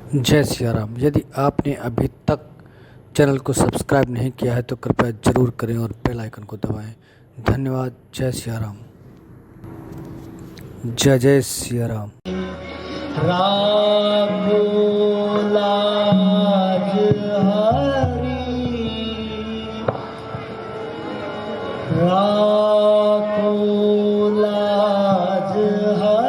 जय सिया राम। यदि आपने अभी तक चैनल को सब्सक्राइब नहीं किया है तो कृपया ज़रूर करें और बेल आइकन को दबाएं। धन्यवाद। जय सिया राम। जय जय सिया राम। राम लाज हरि राखो लाज हरि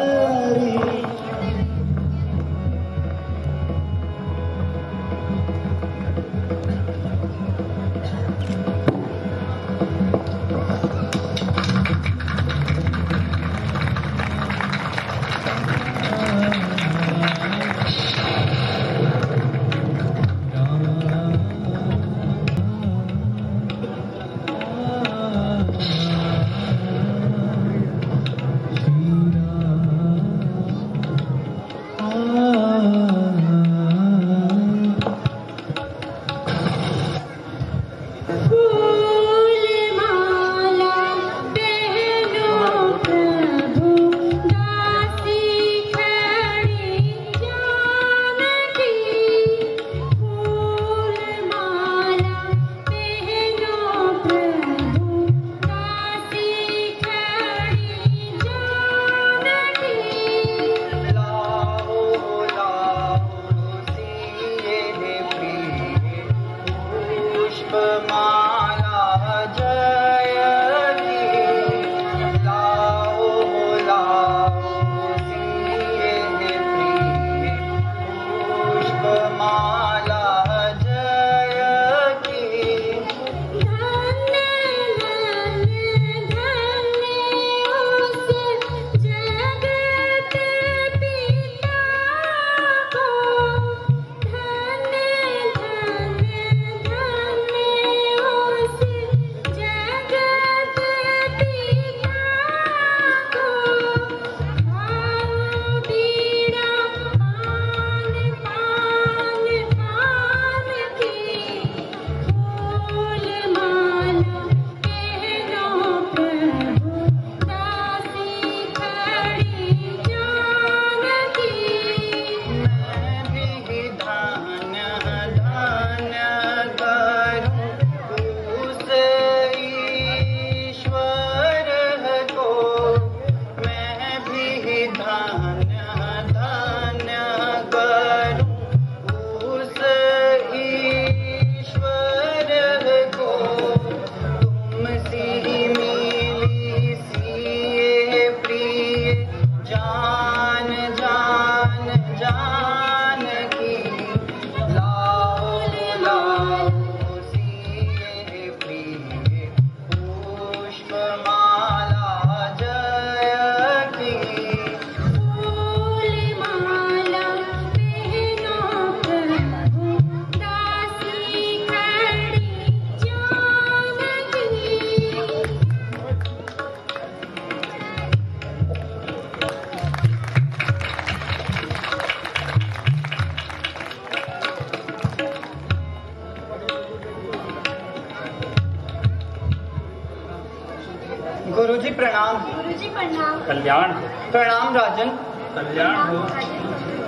गुरुजी प्रणाम। गुरुजी प्रणाम। कल्याण हो। प्रणाम राजन। कल्याण हो।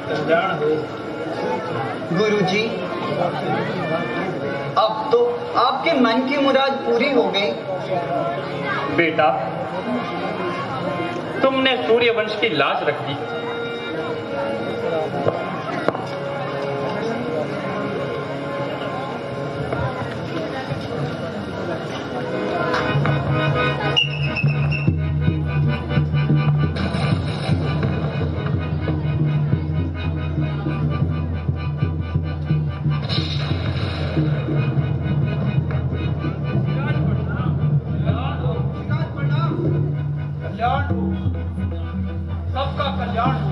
कल्याण हो। गुरुजी, अब तो आपके मन की मुराद पूरी हो गई। बेटा, तुमने सूर्यवंश की लाज रख दी। सबका कल्याण हो।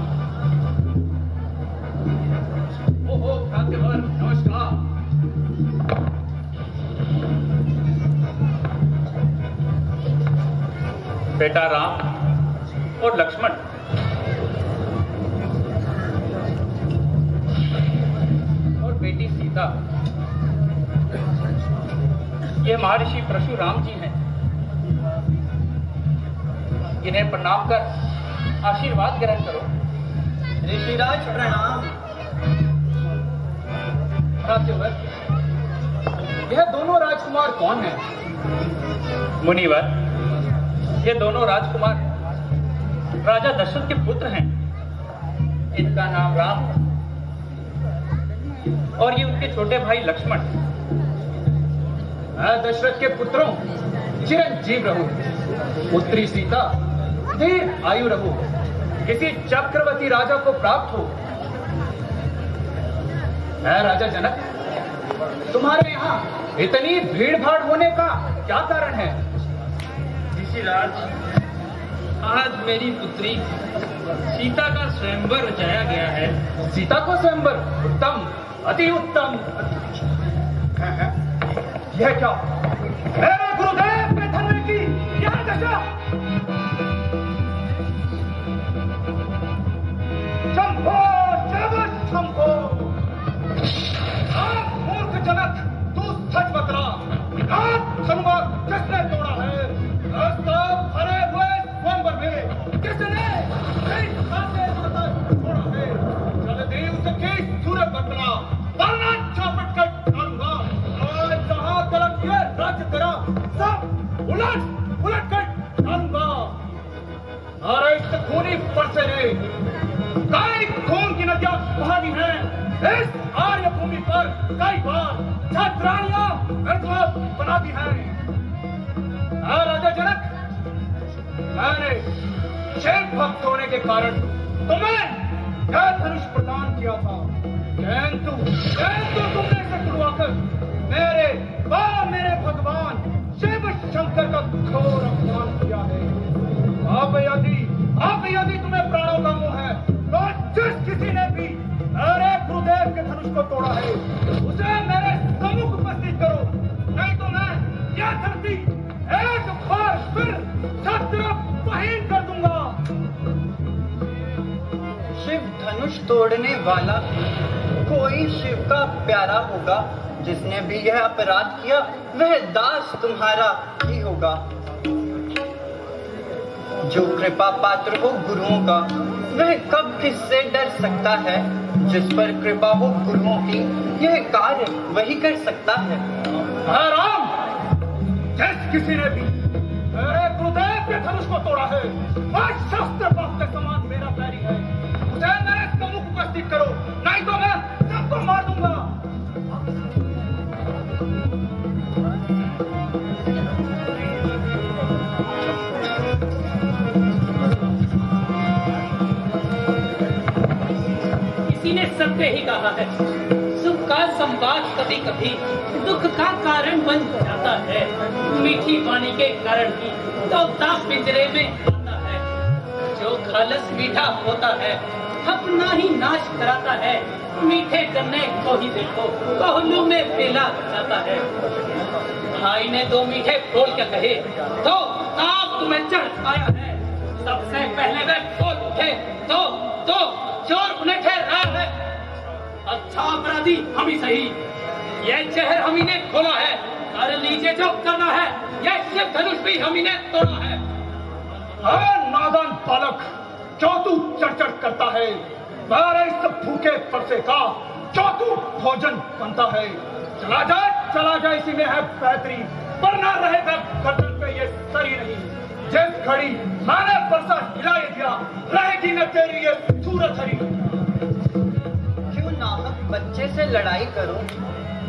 ओहो भाग्यवान, नमस्कार। बेटा राम और लक्ष्मण, और बेटी सीता, ये महर्षि परशुराम जी हैं। इन्हें प्रणाम कर आशीर्वाद ग्रहण करो। ऋषिराज प्रणाम। राज्यवर, यह दोनों राजकुमार कौन हैं? मुनिवर, ये दोनों राजकुमार राजा दशरथ के पुत्र हैं। इनका नाम राम और ये उनके छोटे भाई लक्ष्मण। दशरथ के पुत्रों, चिरंजीव रहो। पुत्री सीता दीर्घ आयु रहो, किसी चक्रवर्ती राजा को प्राप्त हो। राजा जनक, तुम्हारे यहाँ इतनी भीड़ भाड़ होने का क्या कारण है? ऋषिराज, आज मेरी पुत्री सीता का स्वयंवर रचाया गया है। सीता को स्वयंवर? उत्तम, अति उत्तम। यह क्या? मेरे गुरुदेव के धर्म की यह दशा! शंभो शंभो! आप मूर्ख जनक, तू सच बतला, धनुष किसने तोड़ा है? रास्ता भरे हुए स्वयंवर में किसने तोड़ा है? जल्दी उसकी सूरत बतला, वरना चापट कर डालूंगा। और जहां तक ये राज्य तेरा सब उलट कर डालूंगा। अरे इस खूनी परसे ने कई खून की नदियां बहानी हैं। इस आर्य भूमि पर कई बार छात्रानियां बना दी हैं। राजा जनक, मैंने शिव भक्त होने के कारण तुम्हें यह धनुष प्रदान किया था, किंतु तुमने इसे तुड़वाकर मेरे भगवान शिव शंकर का घोर अपमान किया है। अब यदि तुम्हें प्राणों का मोह है, तो जिस किसी ने भी मेरे गुरुदेव के धनुष को तोड़ा है, उसे मेरे सम्मुख उपस्थित करो, नहीं तो मैं यह धरती एक बार फिर छत्रहीन कर दूंगा। शिव धनुष तोड़ने वाला कोई शिव का प्यारा होगा। जिसने भी यह अपराध किया वह दास तुम्हारा ही होगा। जो कृपा पात्र हो गुरुओं का, वह कब किससे डर सकता है? जिस पर कृपा हो गुरुओं की, यह कार्य वही कर सकता है। राम, जिस किसी ने भी मेरे गुरुदेव के धनुष को तोड़ा है, वह शस्त्र पाप के समान मेरा पैरी है। उसे मेरे सम्मुख उपस्थित करो, नहीं तो मैं सबको मार दूंगा। किसी ने सत्य ही कहा है, सुख का संवाद कभी कभी दुख का कारण बन जाता है। मीठी वाणी के कारण ही तोता पिंजरे में आता है। जो खालस मीठा होता है, अपना ही नाश कराता है। मीठे गन्ने को ही देखो, कोहलू में पेला जाता है। भाई ने दो मीठे बोल के कहे तो आप तुम्हें चढ़ आया है। सबसे पहले वे बोल उठे तो चोर उन्हें ठहर रहा है। अच्छा अपराधी हम ही सही, यह जहर हम ही ने खोला है। कर लीजिए जो करना है, यह शिव धनुष भी हम ही ने तोड़ा है। नादान बालक, जो तू चढ़ करता है, मेरे इस भूखे परसे का जो तू भोजन बनता है। चला जा इसी में है पैतरी, पर ना रहेगा गर्दन पे ये सरी नहीं। जिस घड़ी मैंने परसा हिला दिया, रहेगी न तेरी ये सूरत हरी। क्यों नाहक बच्चे से लड़ाई करो?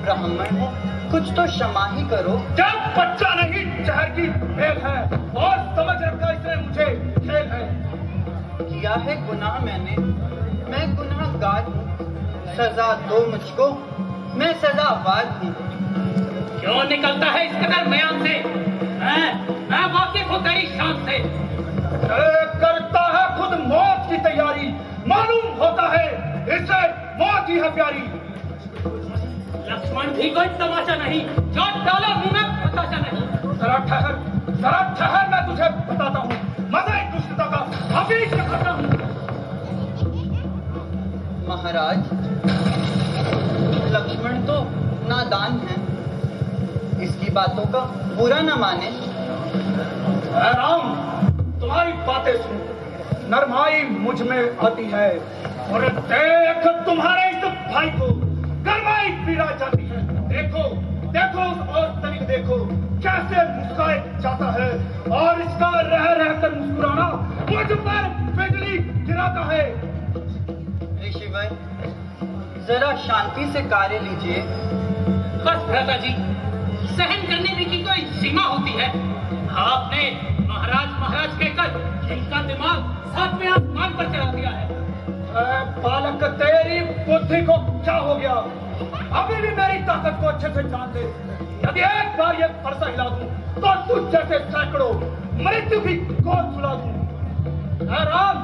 ब्राह्मण हो, कुछ तो क्षमा ही करो। जब बच्चा नहीं जहर की खेल है, और समझ रखा इसे मुझे खेल है। किया है गुनाह मैंने, मैं गुनाहगार हूँ। सजा दो मुझको, मैं सजावार हूँ। क्यों निकलता है इस कदर बयान से? मैं वाकिफ हूँ तेरी शान से। करता है खुद मौत की तैयारी, मालूम होता है इसे मौत ही है प्यारी। लक्ष्मण भी कोई तमाशा नहीं, जो डाला मुंह में बताशा नहीं। जरा ठहर, मैं तुझे बताता हूँ। मजा एक दुष्टता का अभी करता हूँ। महाराज, लक्ष्मण तो नादान है, इसकी बातों का बुरा न माने। राम, तुम्हारी बातें सुन, नरमाई मुझ में आती है, और देख तुम्हारे इस भाई को गरमाई पीड़ा जाती कैसे मुस्कुराए जाता है, और इसका रह रहकर मुस्कुराना मुझ पर बिजली गिराता है। ऋषि भाई, जरा शांति से कार्य लीजिए। बस भ्राता जी, सहन करने की कोई सीमा होती है। आपने महाराज महाराज कहकर इनका दिमाग सातवें आसमान पर चढ़ा दिया है। बालक, तेरी बुद्धि को क्या हो गया? अभी भी मेरी ताकत को अच्छे से जान ले। यदि एक बार ये फरसा हिला दूं तो तुझ जैसे सैकड़ों मृत्यु भी गोद सुला दूं। राम,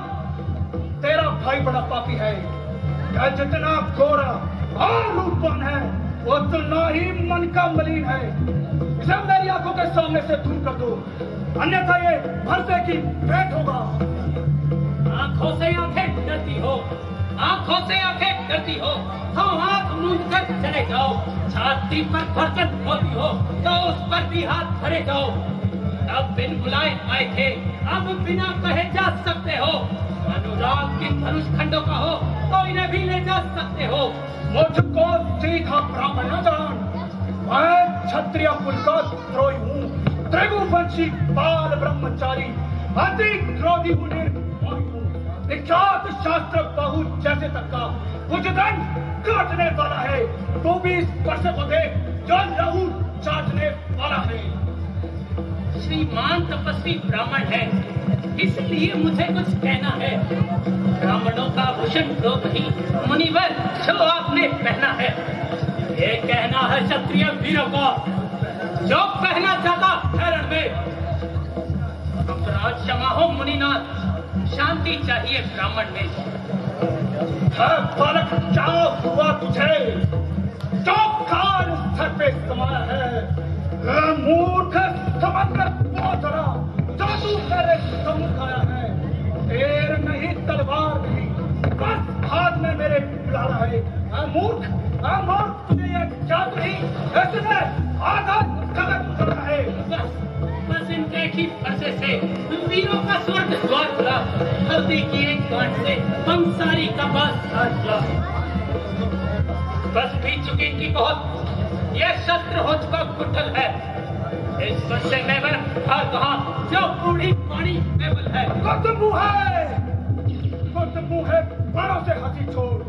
तेरा भाई बड़ा पापी है। यह जितना गोरा और रूपवान है, उतना ही मन का मलिन है। इसे मेरी आंखों के सामने से दूर कर दो, अन्यथा ये भरसे की भेंट होगा। आंखों से आंखें डरती हो, आंखों से आंखें डरती हो तो हाथ मूंद कर चले जाओ। छाती पर धड़कन होती हो तो उस पर भी हाथ धरे जाओ। अब बिन बुलाए आए थे, अब बिना कहे जा सकते हो। अनुराग की धनुष खंडों का हो तो इन्हें भी ले जा सकते हो। मुझको सीधा ब्राह्मण न जान, मैं क्षत्रिय कुल का द्रोही हूँ, त्रिगुवंशी बाल ब्रह्मचारी, अति क्रोधी हूँ, निर्मोही हूँ। विख्यात शास्त्र बहु जैसे तक का उजदंड काटने वाला है। तू भी इस स्पर्श को देख जो लहू चाटने वाला है। श्रीमान तपस्वी ब्राह्मण है, इसलिए मुझे कुछ कहना है। ब्राह्मणों का भूषण तो नहीं मुनिवर जो आपने पहना है। ये कहना है क्षत्रिय वीरों को जो पहना जाता है रण में। अपराध क्षमा हो मुनिनाथ, शांति चाहिए ब्राह्मण में। बालक, क्या हुआ तुझे? जो काल सर पे समाया है, मूर्ख समझकर बहुत डरा। जो तू मेरे सम्मुख आया है, तीर नहीं तलवार नहीं, बस हाथ में मेरे बुलाना है। मूर्ख, तुझे ये याद नहीं? इसने आधा कदम करना है। बस इनके ही फरसे से वीरों का स्वर्ग द्वार खुला। हल्दी की एक गांठ से हम सारी का बात काट ला। बस भी चुकी इनकी बहुत, यह शस्त्र हो चुका कुठल है। इस फरसे में मैं कहा जो बूढ़ी पानी मेबल है। मुंह है, बड़ों से हंसी छोड़।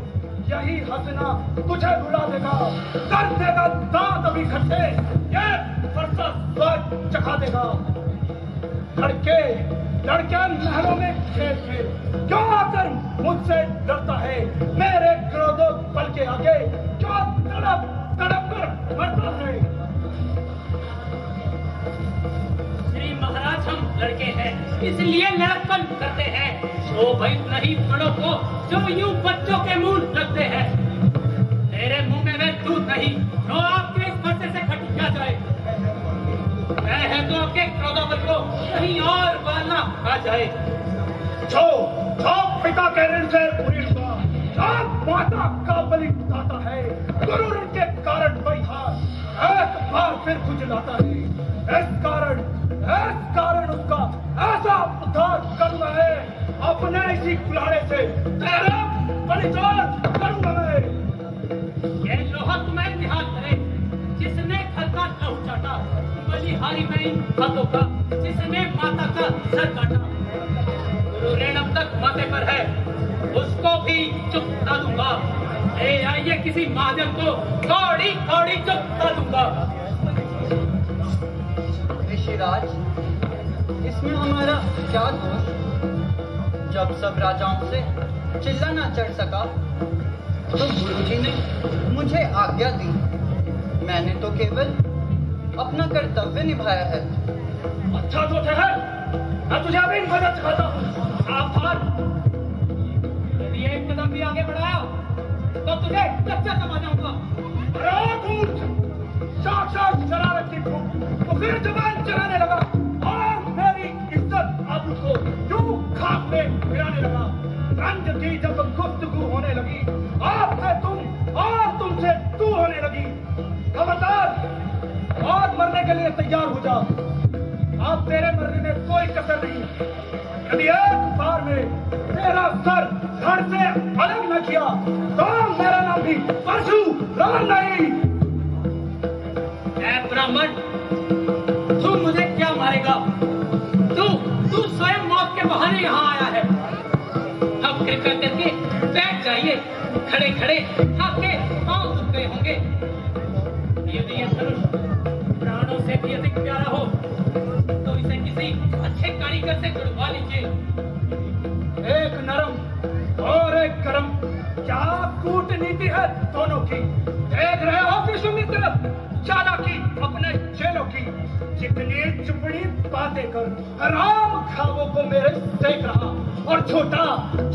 यही हंसना तुझे रुला देगा, कर देगा दांत अभी खट्टे, ये फरसा स्वाद चखा देगा। लड़के महलों में खेल खेल क्यों आकर मुझसे डरता है? मेरे क्रोधोत्पल के आगे क्यों तड़प तड़प कर मरता है? श्री महाराज, हम लड़के हैं इसलिए लड़कपन करते हैं। शोभित नहीं बड़ों को जो यूं बच्चों के मुंह लगते हैं। मेरे मुंह में वे दूध नहीं जो आपके इस फरसे से खट क्या जाए। मैं है तो आपके क्रोधोबल को कहीं और बालना आ जाए। जो पिता के ऋण से पूरी हुआ, जो माता का बलि दाता है, गुरु ऋण के कारण वही हार एक बार फिर खुजलाता है। इस कारण उसका ऐसा उद्धार करना है, अपने इसी कुल्हाड़े से तेरा बलिदान करना है। ये लोहा तुम्हें ध्यान करे, जिसने घर का लहू चाटा, बलिहारी में इन हाथों का जिसने माता का सर काटा। गुरु ऋण अब तक माथे पर है, उसको भी चुपता दूंगा। आइए किसी महाजन को थोड़ी थोड़ी चुपता दूंगा। ऋषिराज, इसमें हमारा क्या दोष? जब सब राजाओं से चिल्ला ना चढ़ सका तो गुरुजी ने मुझे आज्ञा दी। मैंने तो केवल अपना कर्तव्य निभाया है। अच्छा तो ठहर, मैं तुझे अभी मदद सिखाता हूँ। सावधान, यदि एक कदम भी आगे बढ़ाया तो तुझे कच्चा समझ जाऊंगा। साक्षात शरारत की भूख तो फिर जुबान चलाने लगा और मेरी इज्जत आबरू को यूं खाक में गिराने लगा। रंज की जब गुफ्तगू होने लगी, आपसे तुम और तुमसे तू होने लगी। खबरदार, और मरने के लिए तैयार हो जा। अब तेरे मरने में कोई कसर नहीं। यदि एक बार में तेरा सर धड़ से अलग न किया तो मेरा नाम भी परशुराम नहीं। ब्राह्मण, बुलाने यहाँ आया है। अब कृपया करके बैठ जाइए। खड़े खड़े आपके पांव दुख गए होंगे। यदि ये धनुष प्राणों से भी अधिक प्यारा हो तो इसे किसी अच्छे कारीगर से जुड़वा लीजिए। एक नरम और एक गरम, क्या कूटनीति है दोनों की। देख रहे हो विश्वामित्र, चालाकी अपने चेलों की। जितनी चुपड़ी बातें कर राम खावों को मेरे देख रहा, और छोटा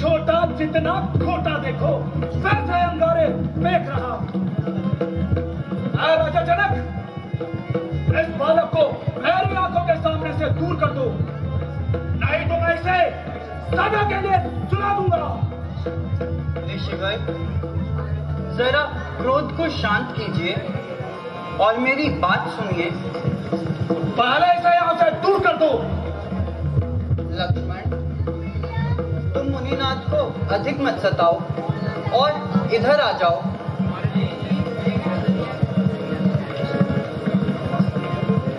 छोटा जितना खोटा देखो वैसे अंगारे देख रहा। राजा जनक, इस बालक को मेरी आंखों के सामने से दूर कर दो, नहीं तो मैं इसे सदा के लिए सुना दूंगा। ऋषिवर, जरा क्रोध को शांत कीजिए और मेरी बात सुनिए। पहले इसे यहाँ से दूर कर दो। लक्ष्मण, तुम मुनिनाथ को अधिक मत सताओ और इधर आ जाओ।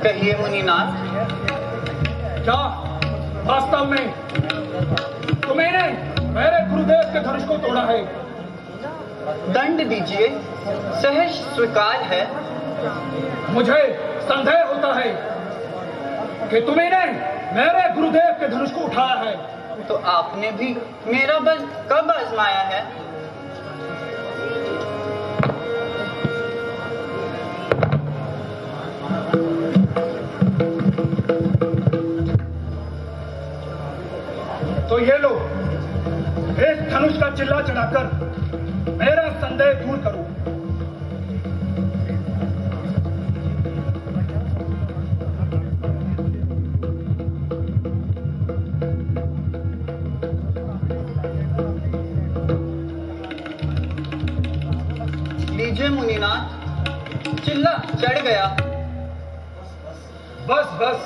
कहिए मुनिनाथ। क्या वास्तव में तुमने मेरे गुरुदेव के धनुष को तोड़ा है? दंड दीजिए, सहज स्वीकार है। मुझे संदेह होता है कि तुमने मेरे गुरुदेव के धनुष को उठाया है। तो आपने भी मेरा बल कब आजमाया है? तो ये लो, इस धनुष का चिल्ला चढ़ाकर मेरा संदेह दूर करो। लीजिए मुनिनाथ, चिल्ला चढ़ गया। बस बस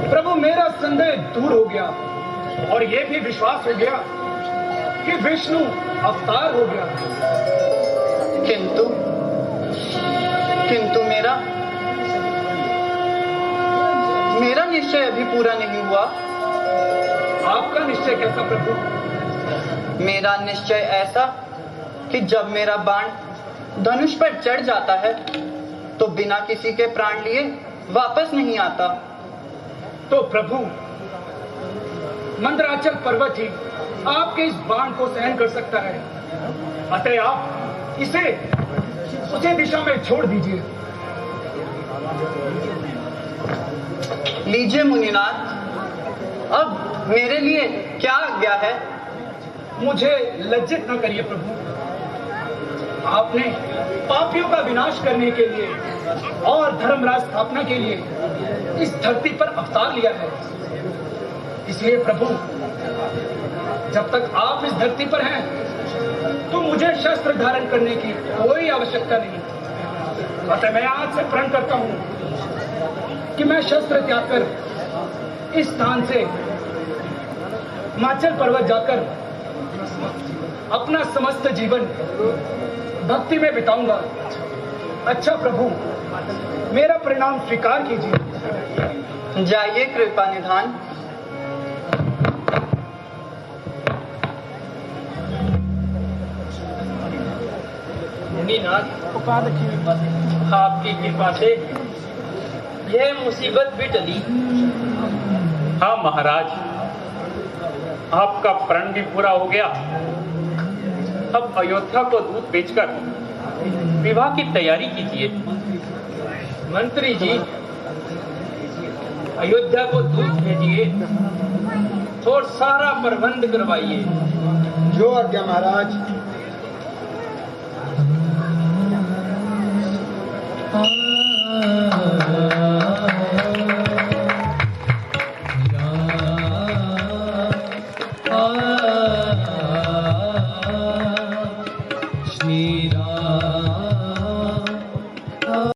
प्रभु, मेरा संदेह दूर हो गया और ये भी विश्वास हो गया कि विष्णु अवतार हो गया। किंतु मेरा निश्चय अभी पूरा नहीं हुआ। आपका निश्चय कैसा प्रभु? मेरा निश्चय ऐसा कि जब मेरा बाण धनुष पर चढ़ जाता है तो बिना किसी के प्राण लिए वापस नहीं आता। तो प्रभु, मंदराचल पर्वत ही आपके इस बाण को सहन कर सकता है, अतः आप इसे उसी दिशा में छोड़ दीजिए। लीजिए मुनिनाथ, अब मेरे लिए क्या आज्ञा है? मुझे लज्जित न करिए प्रभु। आपने पापियों का विनाश करने के लिए और धर्मराज स्थापना के लिए इस धरती पर अवतार लिया है। इसलिए प्रभु, जब तक आप इस धरती पर हैं तो मुझे शस्त्र धारण करने की कोई आवश्यकता नहीं। अतः मैं आज से प्रण करता हूं कि मैं शस्त्र त्याग कर इस स्थान से हिमाचल पर्वत जाकर अपना समस्त जीवन भक्ति में बिताऊंगा। अच्छा प्रभु, मेरा परिणाम स्वीकार कीजिए। जाइए कृपा निधान। मुनिनाथ, आपकी कृपा से यह मुसीबत भी टली। हाँ महाराज, आपका प्रण भी पूरा हो गया। अब अयोध्या को दूध बेचकर विवाह की तैयारी कीजिए। मंत्री जी, अयोध्या को दूध भेजिए और सारा प्रबंध करवाइए। जो आज्ञा महाराज।